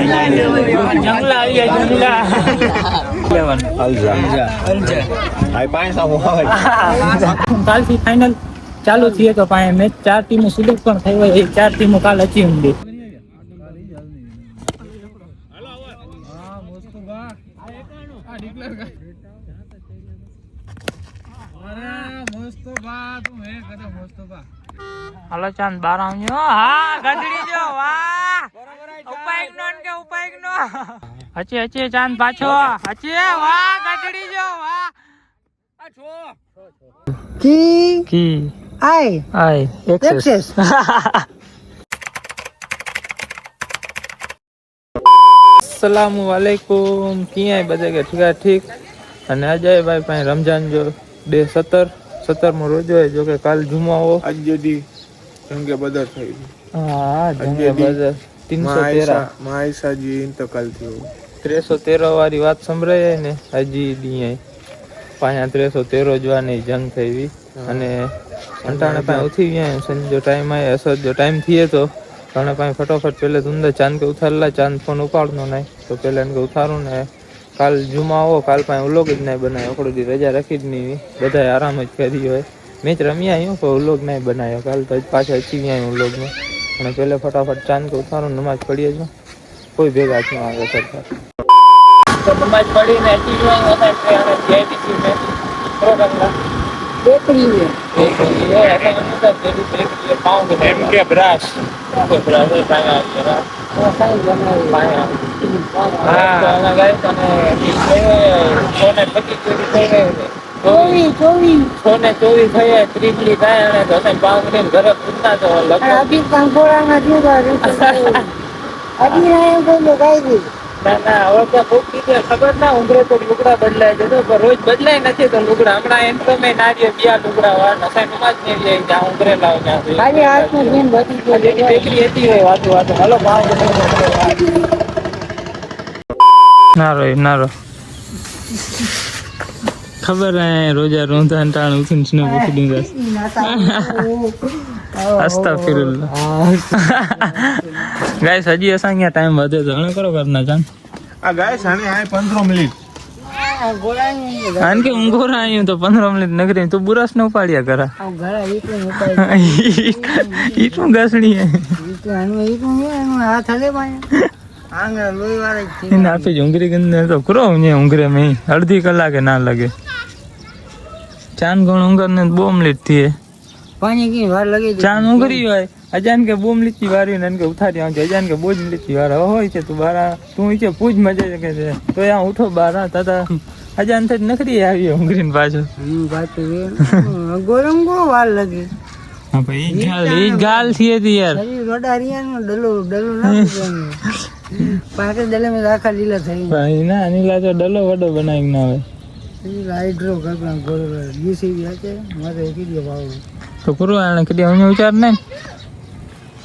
જંગલા આવી જાય જંગલા કાલથી ફાઇનલ ચાલુ થઈએ તો પાસે મેચ 4 ટીમો સિલેક્ટ પણ થઈ હોય એ 4 ટીમો કાલ અચીવ થઈ હાલો ચાંદ બાર આવજો હા ગધડી જો વાહ ઉપાય નો કે ઉપાય નો હચે હચે ચાંદ પાછો હચે વાહ ગધડી જો વાહ આ છો કી આઈ એક્સેસ अस्सलामु वालेकुम किया बजे के ठीक અને અજય ભાઈ પાસે રમજાન જો ડે 17 રોજો है जो के काल जुम्मा हो आज जदी जंगे बदर થઈ હા જંગે બદર 313 માઈસા જી ઇંતકાલ થયો 313 વાળી વાત સંભળાય ને હજી દી પાયા 313 જોવાની જંગ થઈ અને અંટાણે પાસે ઉઠી ગયા સંજો ટાઈમ આય અસર જો ટાઈમ થઈએ તો ઘણા પાસે ફટાફટ પહેલે ધુંધા ચાંદ के ઉતારલા ચાંદ ફોન ઉપાડનો નહીં તો પહેલે એને ઉતારું ને કાલ જુમા આવો કાલ પાસે વ્લોગ જ નહીં બનાવ્યો ઓકડી દી રજા રાખી જ નહીં બધાય આરામ જ કરી હોય મેચ રમ્યા આવ્યો કોઈ વ્લોગ નહીં બનાવ્યો કાલ તો પાછા અચી ગયા વ્લોગમાં અને પહેલે ફટાફટ ચાંદ કે ઉતારું નમાજ પડીએ છો કોઈ ભેગા જ ન આવે સરકાર તો નમાજ પડીને અચી ગયા હતા કે અને જેડીસી મેચ પ્રોગ્રામના બેકરી है ऐसा नहीं था तेरी बेकरी पाऊं के एम के ब्राश को ब्राश पाया जरा वो साइज बना पाया हां तो ना गाइस અને સોને 25 ચોરી સોને 24 થયા ત્રીજલી થાય અને તો પાઉં ઘરે પૂછતા તો લગભગ અભી કંકોડા ના દીધા અભી આયો તો લગાઈ ના ના હવે તો ખૂબ કીધે ખબર ના ઉંગરે તો લુગડા બદલાય છે તો રોજ બદલાય નથી તો લુગડા હમણાં એમ તો મેં નારીએ બિયા લુગડા વાર નસાઈ નમાજ ને લઈ જા ઉંગરે લાવ જા ખાલી હાથમાં બેન બધી ગઈ જેની બેકરી હતી હોય વાતો હાલો ભાવ ના રો ખબર હે રોજા રોંધા ટાણ ઉઠીને સ્નો પકડી ગસ અસ્તાફિરુલ્લાહ ગાઈસ હજી અસાંગ્યા ટાઈમ વધે તો હણે કરો કરના જાન આ ગાઈસ હણે આય 15 મિનિટ આન કે ઊંઘોરા આયો તો 15 મિનિટ નગરી તો બુરાસ ન ઉપાડ્યા કરા ઘરા ઈટું ઉપાડી ઈટું ઘસણી હે ઈટું હાથ હલે પાયા આંગા લોઈ વાળે છે ને આપે ઊંઘરી ગંને તો કરો ને ઊંઘરે મે અડધી કલાકે ના લાગે ચાંદ ગણ ઊંઘર ને 2 મિનિટ થી પાણી કી વાર લાગે ચાંદ ઊંઘરી હોય અજાન કે બોમ લીચી વારી ને કે ઉઠાડી આવજે અજાન કે બોજ લીચી વાર હોય છે તું બારા તું ઈચે પૂજ મજે કે છે તો આ ઉઠો બારા તાતા અજાન થઈ નખરી આવી ઊંઘરીને પાછો પાછો ગોરમ ગો વાર લાગે હા ભાઈ ઈ ગાલ થી હતી યાર રોડારિયા નો ડલો ના પાકે દલે મે રાખા લીલા થઈ ભાઈ ના નીલા તો ડલો વડો બનાવી ના આવે ઈ હાઇડ્રો ગગલા ગોરો ડીસીબી આકે મારે કીધો ભાવ તો પૂરો આને કીધો હું વિચાર નહીં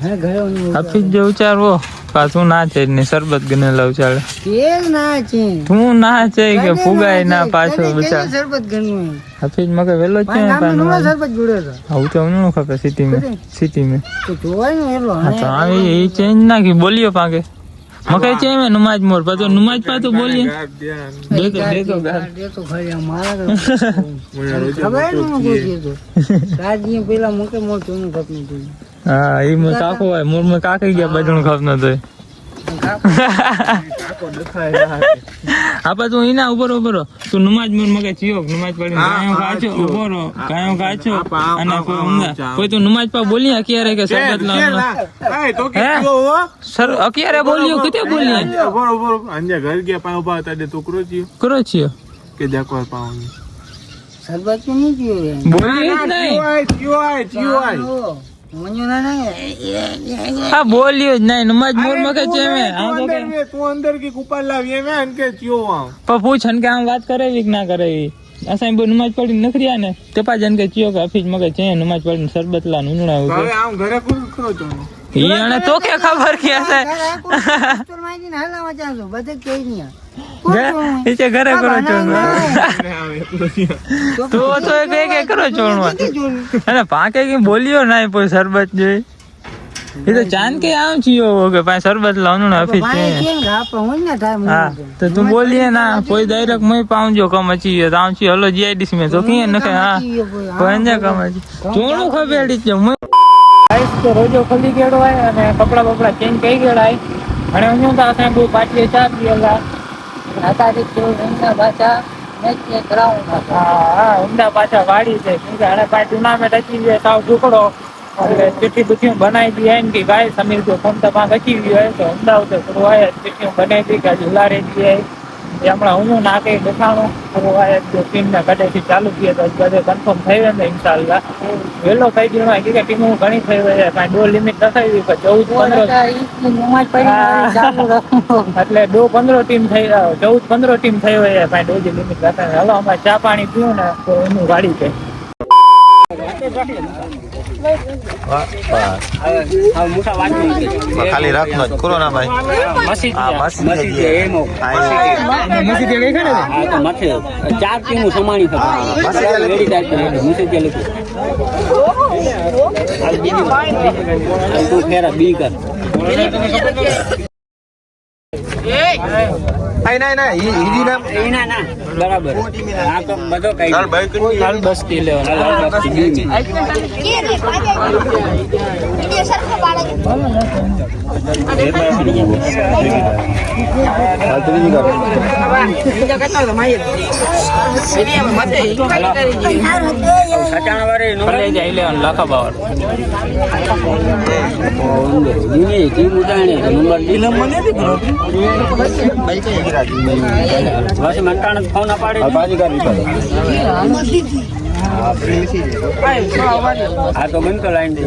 હે ઘરે હાફિજ જો વિચારવો પાછું ના છે ને શરબત ગને લવ ચાલે કે ના છે તું ના છે કે ફુગાય ના પાછો વિચાર શરબત ગનું હાફિજ મકે વેલો છે પાનો શરબત જોડ્યો તો આવું તો ન ખબર સિટી મે તો જોવાય ને એલો હા તો આવી ઈ ચેન્જ ના કે બોલ્યો પાકે મકે છે મે નમાજ મોર પાછો નમાજ પાછો બોલીએ દે તો ખરી મારા ખબર ન કોઈ તો રાજી પેલા મકે મોર તું ખપનું તું હા ઈ મે કાકો હોય મોર મે કાકી ગયા બજણ ખપનો તો કાકો દેખાય ના આપા તું ઈના ઉપર તું નમાજ મોર મકે ચિયો નમાજ પડી કાયો કાચો અને કોઈ ઊંઘા કોઈ તું નમાજ પા બોલી અકિયારે કે શરબત લાવનો એ તો કે હો સર અકિયારે બોલ્યો કેતે બોલી બરોબર અંજા ઘર ગયા પા ઉભા હતા દે તો કરો ચિયો કે જાકો પાઉની શરબત ની ચિયો બોલી નહીં ચિયો હા બોલ્યો જ નહીં નમાજ મોર મકે છે મે તું અંદર की ऊपर लाविए मैं अनके चियो आऊं पर पूछ अन के हम बात करे कि ना करे असाई बो नमाज पड़ी नखरिया ने ते पा जन के चियो का ऑफिस मके છે નમાજ પડીને શરબત લા નુણા હવે આમ ઘરે કુલ કરો તો ઈ આને તો કે ખબર કે હશે તો માગીને હાલાવા ચાલો બધે કઈ નહીં ઈચે ઘરે કરો છો તો એક કરો ચોણવા અને પાકે કે બોલ્યો ના કોઈ શરબત જોઈ એ તો ચાંદ કે આમ ચિયો કે ભાઈ શરબત લાવનું ને ઓફિસ છે હા તો તું બોલીએ ના કોઈ ડાયરેક્ટ મય પાઉંજો કમ અચી તો આમ ચી હલો જીઆઈડીસી में तो किए नखे हां पंजा कम अची चोणो खबेड़ी छ मय गाइस तो रोजो खली गेड़ो है અને કપડા બપડા ચેન્જ કરી ગેડાય અને હું તો આ બહુ પાટી ચા પીએલા આતાથી તો એના પાછા મેચ કરાવું હા ઉંડા પાછા વાડી છે કે આને પાછા ટુર્નામેન્ટ હતી જે સાવ ટુકડો એટલે ચીઠી બુઠી બનાવી દી એમ કે ગાય સમીર જો ફોન તો માં ગચી ગયો તો ઉંડા તો થોડું આય ચીઠી બનાવી દી કે જુલારે દી હમણાં હું ના કઈ દેખાણું થોડું આય જો ટીમ ના કડેથી ચાલુ કીએ તો બધે કન્ફર્મ થઈ ગયું ને ઇન્શાલ્લાહ વેલો થઈ ગયો કે ટીમ ઘણી થઈ ગઈ છે પણ 2 લિમિટ નખાવી કે 14 15 એટલે 2-15 ટીમ થઈ 14-15 ટીમ થઈ ગઈ છે પણ 2 લિમિટ નખાવી હાલો અમારે ચા પાણી પીવું ને તો એનું ગાડી છે ખાલી રાખનો જ કરો ના ભાઈ મસ્જિદ એમો મસ્જિદ દેખે ને હા તો મથે 4 ટીમો સમાણી થતા મસ્જિદ રેડી ટાઈપ મસ્જિદ લખી આ બીજી તો ફેરા બી કર ના ઈજી નામ એના ના બરાબર આ તો બધો કઈ લાલ બસ થી લેવાનો લાલ બસ થી એ રે પાજે એ સરખો બાળક હાલ તો બીજી કર બીજા કતા તો માય સીડીમાં મતે ખાલી કરી જી સચાણા વારે નો લઈ જાય લેવાનો લાખા બાવર દીની ટીમ ઉડાણે નંબર દિલમ મને બાઈક બસ મંટાણ ફોન પાડે બાજી કરી આ તો બંધ તો લાઈન દે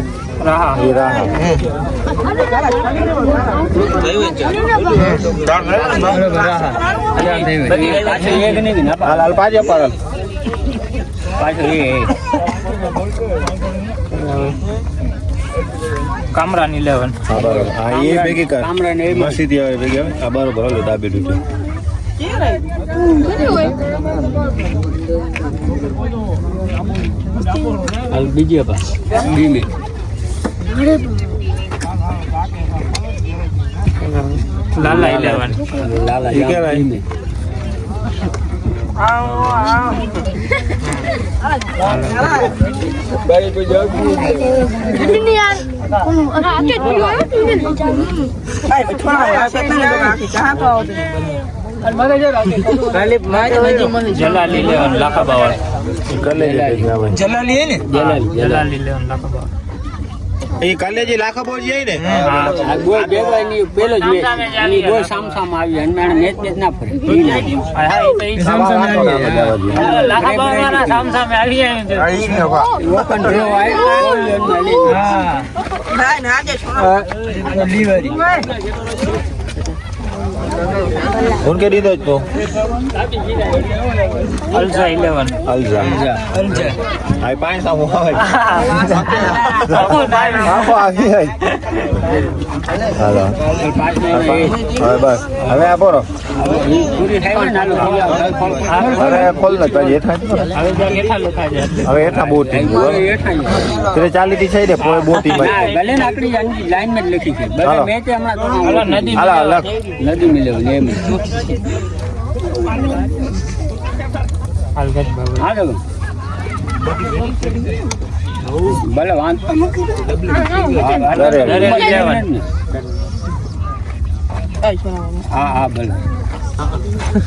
રાહા એ રાહા એક નહીં હાલ પાજે પાડલ પાછો એ કામરાની 11 હા બરાબર હા એ ભેગી કર કામરાને એ મસ્જિદ આવે ભેગી આવે આ બરાબર હાલો ડાબે ડૂબે હાલ બીજી આપા બીમે લાલા 11 લાલા એ કેવાય બીમે બાઈ કોઈ જાવ नहीं यार आके क्यों है भाई बचपना है सेकंड आके कहां का होते मरे जा पहले जलाली ले लाखा बावळ કલે जलाली है ने जलाली ले लाखा बावळ એ કલે જે લાખા બોલ જાય ને આ ગોલ બેગવાય ની પેલો જ મેચ ની ગોલ સામ આવી અને મેચ ના ફરે હા એ તો ઈ સામ આવી લાખા બાવળ ના સામ આવી છે આઈ ને વા ઓપન ડ્રો આય ગોલ લઈ હા भाई ना आगे छोड़ो ડિલિવરી ઉનકે દીધો તો અલજા 11 અલજા આઈ પાણી સામો આવે આખો આવી ગઈ હાલો પાસ ને હવે બસ હવે આ બોરો પૂરી થાય ને નાલો અરે ખોલ ન તો એ થાય હવે જ્યાં હેઠા લખા છે હવે એઠા બોટી તે ચાલી થી છે ને પોય બોટી માં ભલે ને આપણી લાઈન માં જ લખી છે ભલે મેચ હમણાં નદી હાલો અલગ નદી મિલ્યો ને એમ હાલગત બાબા હા તો ભલે વાંધ હા હા ભલે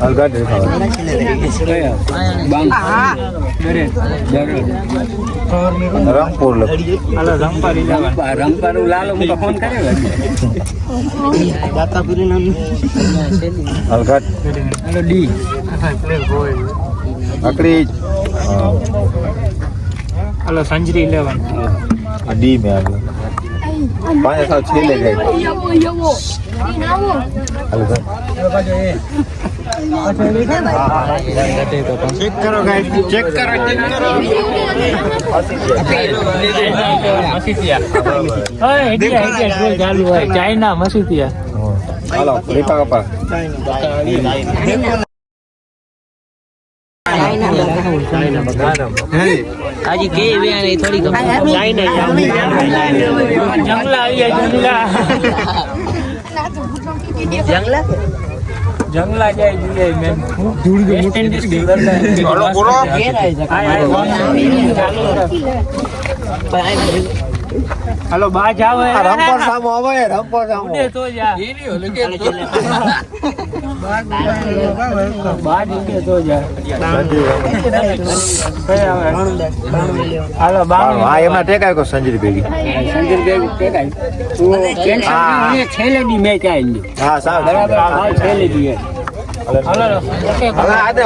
અલગા દેખાવ રંગપુર લખ હાલો રંપારી 11 રંગપર લાલો મુકા ફોન કર્યો અલગા હાલો ડી અકડી હાલો સંજરી 11 આ ડી મે આવ્યો પાંચ સાવ છેલે ગઈ અલગા ચેક કરો ગાઈસ ચેક કરો મસીતિયા ઓય હિડિયા ગોલ ચાલુ હોય ચાઇના મસીતિયા હાલો રેખા કપા હજી કે વેણી થોડી ખબર જાય ને જંગલા આવી જાય જંગલા જંગલા જાય જોઈએ મેન વેસ્ટ ઇન્ડિઝ ચાલો બોલો હાલો બા જાવ રંપર સામો આવે રંપર સામો ઉડે તો જા બા ઉડે તો જા હાલો બા હા એમાં ટેકાય કો સંજીર ભેગી સંજય દેવ ટેકાય ટેન્શન છેલ્લે દી મેચ આવી હા સાહેબ બરાબર આ છેલ્લે દી હાલો ઓકે હવે આદે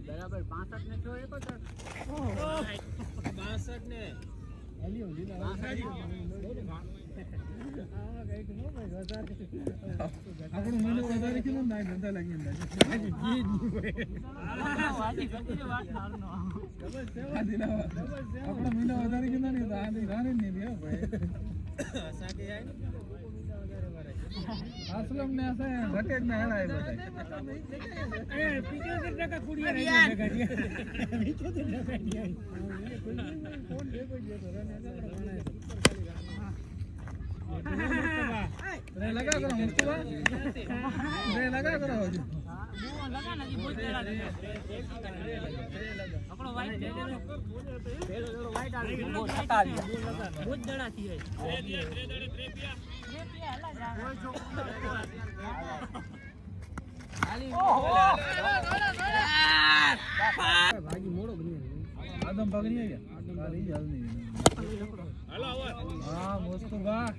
બરાબર 65 ને 62 ને આસલમ ને ઘટે જ ના હેળાય બધા 75% કુડિયા રહી ગયા લગા કરો મુસ્તફા લગા કરો હજુ લગા નથી બહુ જડા છે આપણો વાઈટ પેલો વાઈટ આવી બહુ સતા આવી બહુ જડા થી ભાજી મોડો બની આદમ પગડી ગયા લઈ જાવ નહીં હાલો હા મુસ્તફા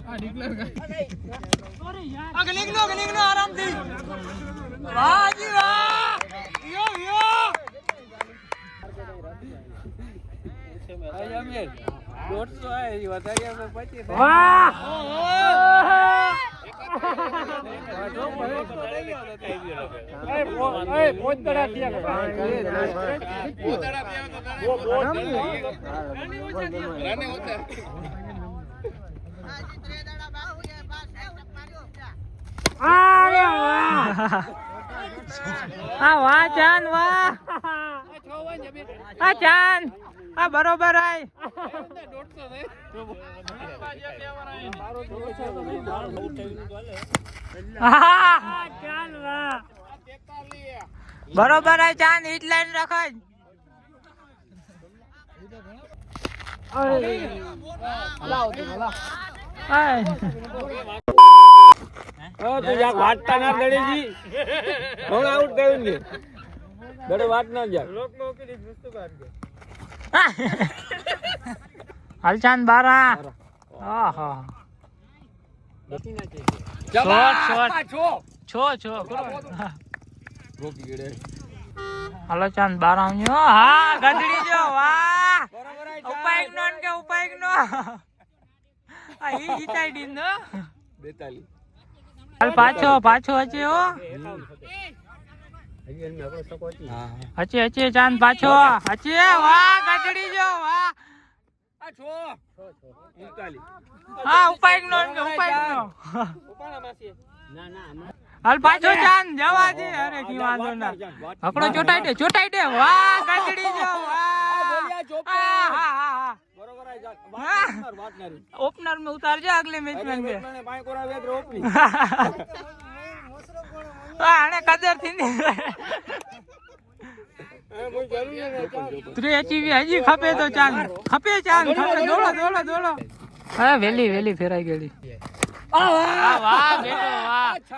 આ ડિક્લેર કરી સોરી યાર આ ગલીગનો આરામથી વાહ જી વાહ યો યો આય અમીર 150 આય વધારે આપણે 25 વાહ વાહ ચાંદ વાહ ચાંદ બરોબર આય બરોબર આય ચાંદ હિટ લાઈન રખાય વાટતા ના લડેજી હું આઉટ કર્યું ને બડે વાત ના જા લોક મોકલી મુસ્તફા હલચાંદ બારા આહા છો હલો ચાંદ બારા હા ગધડી જો વાહ ઉપાય નો કે ઉપાય નો આ ઈ જીતાઈ દીન નો 42 હાલ પાછો હચે હો હચે ચાંદ પાછો હચે વાહ ગધડી જો વાહ આ છો હા ઉપાય નો કે ઉપાય નો ઉપાણા માસી ના હાલ પાછો ચાંદ જવા દે અરે કી વાંધો ના હકડો ચોટાઈ દે વાહ ગધડી જો વાહ હા બરોબર આ ओपनर में उतार जा अगले मैच में मैंने पाए कोरा वेद ओपनिंग आने कदर थी नहीं कोई जरूरी है तुरे अचीवी हजी खपे तो चांद खपे दौड़ो हां वेली फेराई गेली वाह बेटो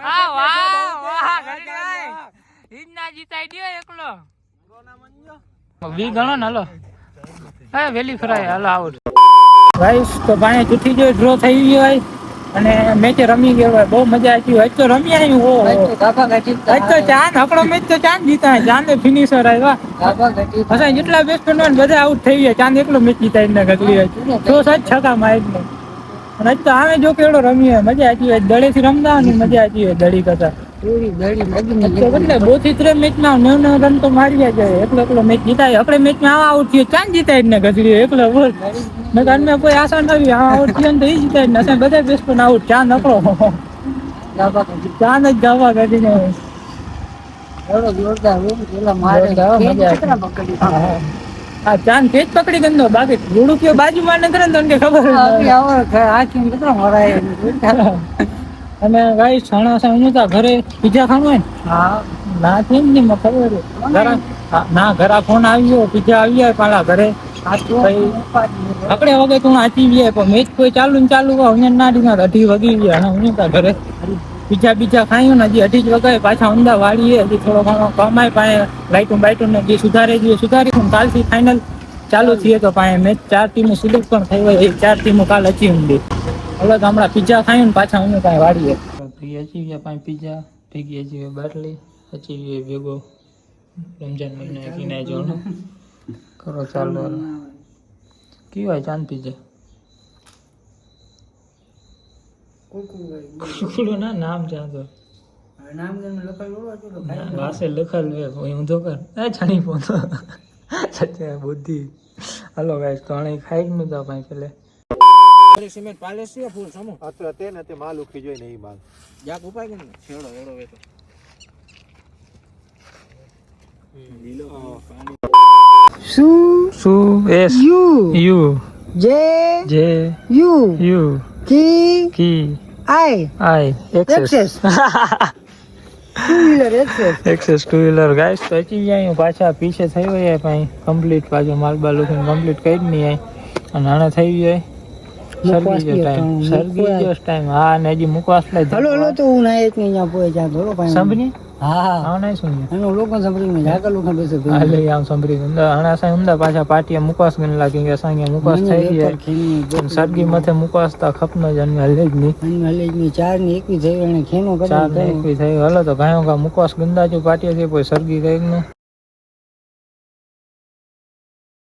वाह वाह गड़ाई इतना जीताई दियो एकलो वी गणो न लो वेली फेराई हालो आउट गाइस तो भाई चूठी जो ड्रॉ થઈ ગયો અને મેચ રમી ગયો હોય, બહુ મજા આવી હોય. તો રમી આવ્યું હો તો ચાંદ હકડો મેચ તો ચાંદ જીતા, ચાંદ ફિનિશર આવ્યા. અચ્છા જેટલા બેટ્સમેન બધા આઉટ થઈ ગયા, ચાંદ એકલો મેચ જીતા ગગડી તો સચ છકા મારી. અને આજ તો આમે જો કેવડો રમી હોય, મજા આવી હોય. દડેથી રમતા ને મજા આવી હોય દડી કરતા. એટલે 2 થી 3 મેચમાં 9 રન તો મારી જાય. એકલો મેચ જીતાય. આપણે મેચમાં આઉટ થયો ચાંદ જીતાય ને ગજડી એકલો બોલ. મેં ઘરમાં કોઈ આશા નથી. આઉટ થયો ને તો એ જીતાય ને. અસાં બધા બેટ્સમેન આઉટ, ચાંદ એકલો. ચાંદ જ ગાવા કાઢીને હા ચાંદ કેચ પકડી ગયો. બાકી રૂડું કયો બાજુમાં ન કરે ને તને ખબર અને ગાઈ સાણા સાણા ઘરે પીઝા ખાવું હોય ને ના કેમ નહીં મને ખબર ના ઘરા ફોન આવ્યો પીઝા આવ્યા પાલા ઘરે પકડે વગર તું આચી ગયા પણ મેચ કોઈ ચાલુ ને ચાલુ હું ના દી 2:30 વાગી ગયા હું ઘરે બીજા ખાયું ને હજી 2:30 વગાય પાછા ઊંડા વાળીએ હજી થોડો ઘણો કમાય પાસે લાઈટું બાઈટું ને જે સુધારી કાલથી ફાઇનલ ચાલુ થઈએ તો પાસે મેચ 4 ટીમો સિલેક્ટ પણ થઈ હોય. 4 ટીમો કાલ અચી ઊંડી હવે તો હમણાં પીઝા ખાયું ને પાછા હું કાંઈ વાળીએ અચી ગયા પાંચ પીઝા ભેગી અચી બાટલી અચી ભેગો રમજાન મહિના કિનાય જોવાનું કરો ચાલો કેવું હોય ચાંદ પીઝા કુકડું ના નામ ચાંદો વાસે લખલ હું તો કર છાણી પોતો સચ્ચા બુદ્ધિ હાલો ગાઈસ તો આણે ખાઈ ગયું તો ભાઈ પેલે સિમેન્ટ પાલે છે ફૂલ સમો અત્યારે તે ને તે માલ ઉખી જોઈ ને ઈ માલ જાક ઉપાય કે છેડો એડો વેતો લીલો સુ એસ યુ જે યુ કી આઈ એક્સેસ ટુ વ્હીલર ગાઈસ તો અચી જાય પાછા પીછે થઈ હોય ભાઈ કમ્પ્લીટ પાછો માલ બાલ કમ્પ્લીટ કરી નહીં આય અને આને થઈ જાય સરગી જો ટાઈમ હા ને હજી મુકવાસ લઈ હલો તો હું ના એક અહીંયા પોય જા ધોરો પાણી સંભની હા નહીં સુની એનો લોકો સંભળી મે જાગા લોકો બેસે હા લે આમ સંભળી હણા સાઈ ઉંદા પાછા પાટિયા મુકવાસ ગન લાગી કે સાંગે મુકવાસ થઈ ગયા સરગી માથે મુકવાસ તા ખપનો જન્મ હલે જ ની 4 ને 21 થઈ અને ખેનો કરે 4 ને 21 થઈ હલો તો ગાયો ગા મુકવાસ ગંદા જો પાટિયા છે કોઈ સરગી ગઈ નું